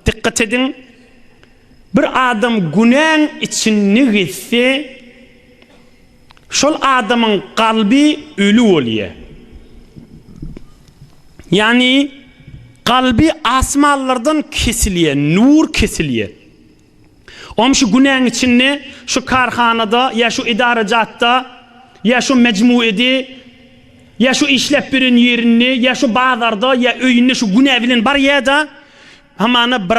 Dikkat edin. Bir adam günahın içini gitse, şol adamın kalbi ölü oluyor. Yani kalbi asmallardan kesiliyor, nur kesiliyor. Şu günahın içinde, şu karhanada, ya şu idarecatta, ya şu mecmuede, ya şu işlep birin yerini, ya şu bazarda, ya öyünde şu günahvilin bar ya da hamana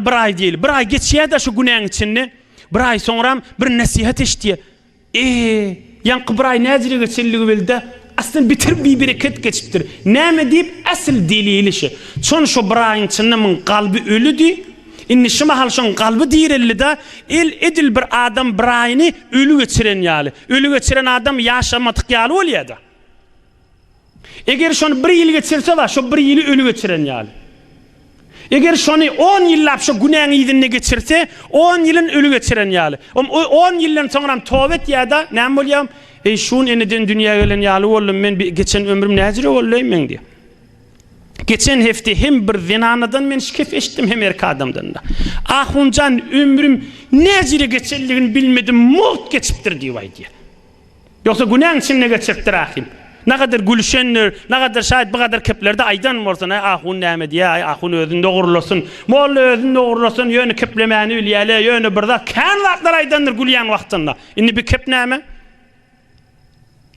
bir ay değil. Bir ay geçiyor da şu günahın içinde, bir ay sonra bir nasihat iştiyor. Yankı bir ay nezire geçirliği bildi. Aslında bitir bir bereket geçiptir. Näme deyip asıl delilişi. Son şu bir ayın içinde min kalbi ölüdü. İnni şuma hal şon kalbi dirilli da edil bir adam bir ayını ölü geçiren yali. Ölü geçiren adam yaşamadık yali oluyor da. Eğer şonu bir yıl geçirse var, şu bir yılı ölü geçiren yali. Eğer şonu 10 yıllap şu günahın idinine geçirse 10 yılın ölü geçiren yali. 10 yıldan sonra tövbe ya da näme bolyam? Şun eniden dünya gelen yali oldum men geçen ömrüm nezire olayım men diye. Geçen hafta hem bir zinanadan men şikayet ettim hem erkek adamdan da. Ahuncan ömrüm nezire geçerliğini bilmedim mult geçiptir diye vay diye. Yoksa günahın içine geçirttir ahim. Ne kadar gülşenler, ne kadar şahit bu kadar keplerde aydan varsa ahun näme diye ahun özünde uğurlasın. Molla özünde uğurlasın yönü keplemeni üliyele yönü burada kan vaktlar aydandır gülyan vaktında. İnni bir kep näme?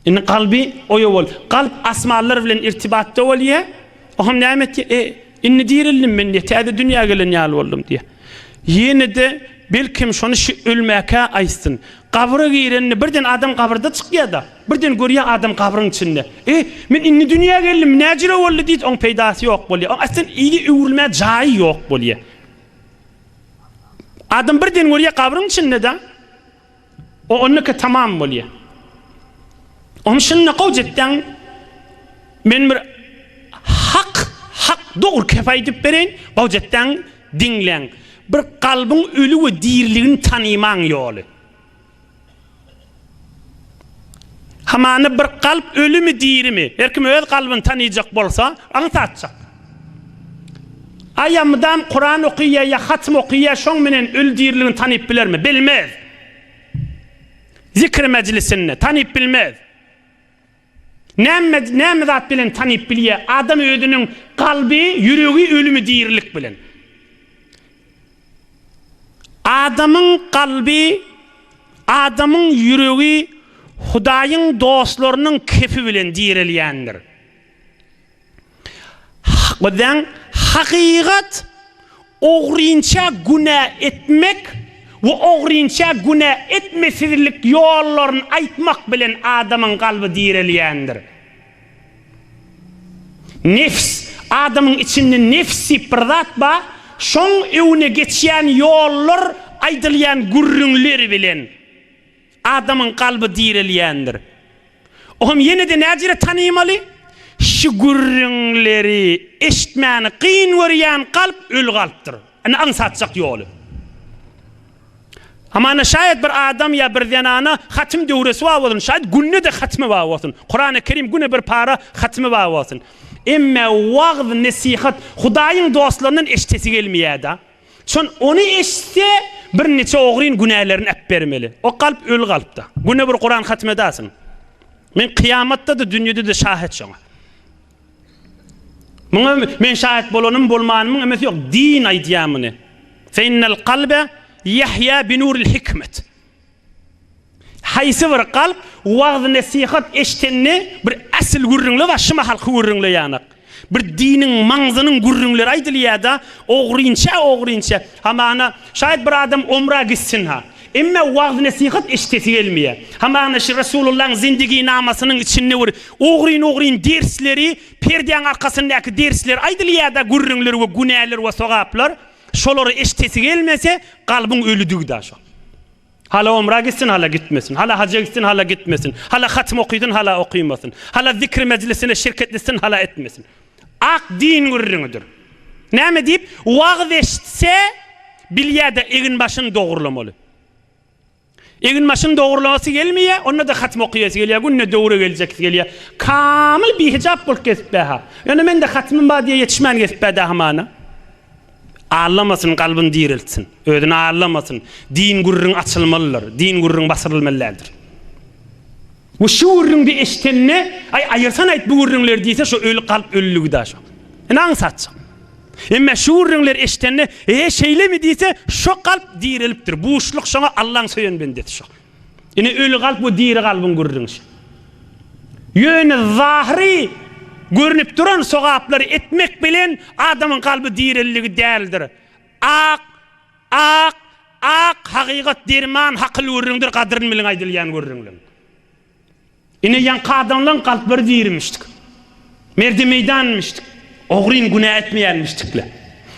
İnni kalbi oyu ol. Kalp asmalar bilen irtibatta oluyor. Ohum näme diye inni dirildim men diye täze dünya gelen yal oldum diye. Yine de belkim şonu şu ölmeke aysın. Kabra girenni birden adam kabrda çıkıyor da. Birden görüyor adam kabrın içinde. Men inni dünya geldim necire oldu deyit on peydası yok boluyor. Aslında iyi övülme cayı yok boluyor. Adam birden görüyor kabrın içinde de. O onunki tamam boluyor. Onun şunna qawcetten men bir hak doğru kefayet beren qawcetten dinlen. Bir kalbin ölü ve dirliğini tanıman yolu. Hamana bir kalp ölü mü diri mi? Erkim öz kalbini tanıyacak bolsa anlatacak. Ayamdan Kur'an okuya ya hatm okuya şon menen ölü dirliğini tanıyıp biler mi? Bilmez. Zikr meclisinde tanıyıp bilmez. Näme zat bilen tanıyıp biliyor? Adam özünün kalbi, yüreği ölü mü dirlik bilen. Adamın kalbi, adamın yüreği Hudayın dostlarının kefi bilen dirilýändir. Hakdan hakikat oğrinça günah etmek ve oğrinça günah etmesizlik yollarını aytmak bilen adamın kalbi dirilýändir. Nefs, adamın içinde nefsi bir zat ba, şoň öwüne geçýän yollar aýdylýan gürrüňleri bilen adamın kalbi dirilýändir. Ohum yine de näjire tanıymalı? Şu gürrüňleri eşitmäni qyn görýän kalp öl kalpdyr. Ana ansatjak ýoly. Amana şayet bir adam ya bir zanana hatm döwresi wagtyn, şayet günne de hatmy wagtyn. Kur'an-ı Kerim günne bir para hatmy wagtyn. Emme wagz nasihat Hudaýyň dostlarynyň eşitesi gelmeýär. Şon onu eşitse bir neçe oğrin günahlarını ep bermeli. O kalp öl kalpta. Güne bir Kur'an hatmedasyň. Men kıyamatta da dünyada da şahit şoňa. Men şahit bolanım bolmanymyň emesi yok. Din aýdýamyny. Fe innel kalbe yahya bi nuril hikmet. Haýsy bir kalp wagz nasihat eşitenne bir asyl gürrüňle we şyma halky gürrüňle ýanak. Bir dinin maňzynyň gürrüňleri aýdylýar da oğrinça hamana şayet bir adam umra gitsin ha emme wagz nasihat eşitesi gelmeýär hamana şu Resulullah'ın zindigi namasynyň içinde bir oğrin dersleri perdeň arkasyndaky dersler aýdylýar da gürrüňler we günahlar we sogaplar şolary eşitesi gelmese kalbyň ölüdügi da şo. Hala umra gitsin hala gitmesin. Hala hacca gitsin hala gitmesin. Hala hatm okuydun hala okuymasın. Hala zikr meclisine şirketlisin hala etmesin. Ak din gürrüňidir. Näme diýip wagz eşitse bilýärde egin başyny dogurlamaly. Egin başyny dogurlamasy gelmeýär, onda da hatm okuýasy gelýär, günne döwre geljek gelýär. Kamil bir hicap bolup kesip ha. Yani men de hatmym bar diýe ýetişmän kesip da hamana. Ağlamasın, kalbin dirilsin. Ödünü ağlamasın. Din gurrun açılmalıdır. Din gurrun basırılmalıdır. Bu şu gurrun bir eştenine ayırsan ayt bu gurrunlar deyse şu ölü kalp ölülüğü da şu. Nan satsa. Emme şu gurrunlar eştenine şeyle mi deyse şu kalp diriliptir. Bu uşluk şuna Allah'ın söyün ben dedi şu. Yine ölü kalp bu diri kalbin gurrun. Yönü zahri görünüp duran sogapları etmek bilen adamın kalbi dirilliği değildir. Ak hakikat derman hakıl görünüdür kadrın bilin aydılyan görünüdür. Yine yan kadınlan kalpları dirilmiştik. Merdi meydanmıştık. Oğrin günah etmeyenmiştikle.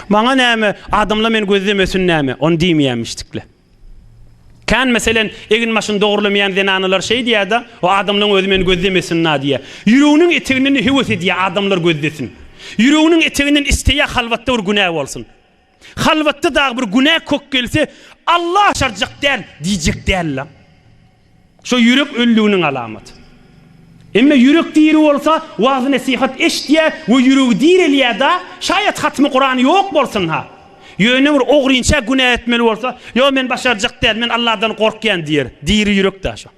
Bana näme adamla men gözlemesin näme onu dimeyenmiştikle. Kan meselen egin maşın doğrulamayan zenanalar şey diye da o adamların özümeni gözlemesin na diye. Yüreğinin eteğinin hevesi diye adamlar gözlesin. Yüreğinin eteğinin isteye halvatta bir günah olsun. Halvatta da bir günah kok gelse Allah şarjak der diyecek der la. Şu yürek öllüğünün alamatı. Emme yürek diri olsa vaaz nasihat eş diye o yüreği diriliye da şayet hatmi Kur'an yok bolsun ha. Yöne bir oğrinçe günah etmeli olsa yo men başaracak değil men Allah'dan korkyan diyer. Diri yürek da şu.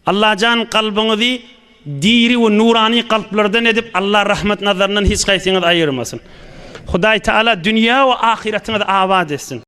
Allah can kalbinizi diri ve nurani kalplerden edip Allah rahmet nazarından hiç kaysiniz ayırmasın. Huday Teala dünya ve ahiretinizi abad etsin.